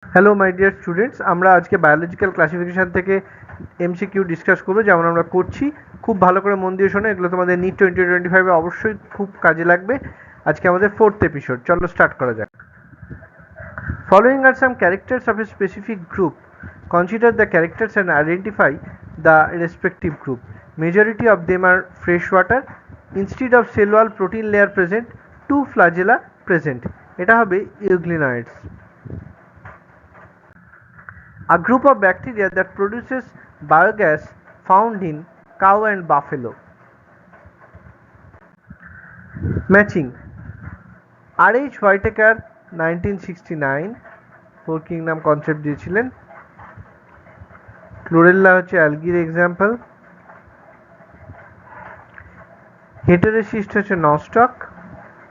Hello my dear students, আমরা আজকে biological classification থেকে এমসিকিউ ডিসকাস করবো, যেমন আমরা করছি। খুব ভালো করে মন দিয়ে শোনো, এগুলো তোমাদের নিট 2025-এ অবশ্যই খুব কাজে লাগবে। আজকে আমাদের 4th এপিসোড, চলো স্টার্ট করা যাক। Following are some characters of a specific group. Consider the characters and identify the respective group. Majority of them are freshwater. Instead of cell wall protein layer present, two flagella present. এটা হবে euglenoids. A group of bacteria that produces biogas found in cow and buffalo. Matching. R.H. Whitaker 1969 four kingdom concept দিয়েছিলেন। Chlorella হচ্ছে অ্যালগির example. হেটেরোসিস্ট হচ্ছে নস্টক,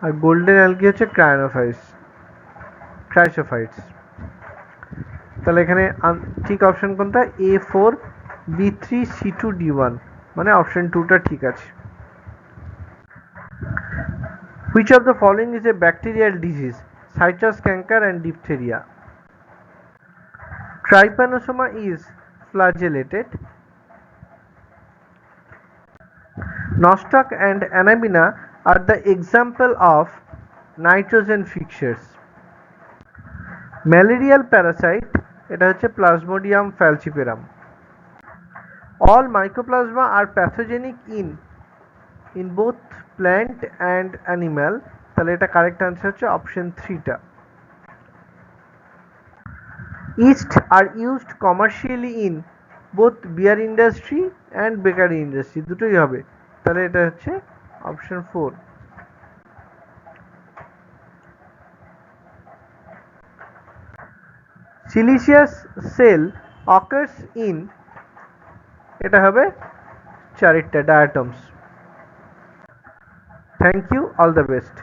আর golden algae হচ্ছে ক্রাইসোফাইটস। তাহলে এখানে ঠিক option কোনটা? A4B3C2D1, মানে অপশন 2টা ঠিক আছে। Which of the following is a bacterial disease? Citrus canker and diphtheria. Trypanosoma is flagellated. Nostoc and Anabina are the example of nitrogen fixtures. Malarial parasite, এটা হচ্ছে Plasmodium falciparum. All mycoplasma are pathogenic in both plant and animal. তাহলে এটা correct answer হচ্ছে option 3টা। Yeast are used commercially in both beer industry and bakery industry, দুটোই হবে। তাহলে এটা হচ্ছে option 4। Siliceous cell occurs in, এটা হবে 4টা diatoms. Thank you, all the best.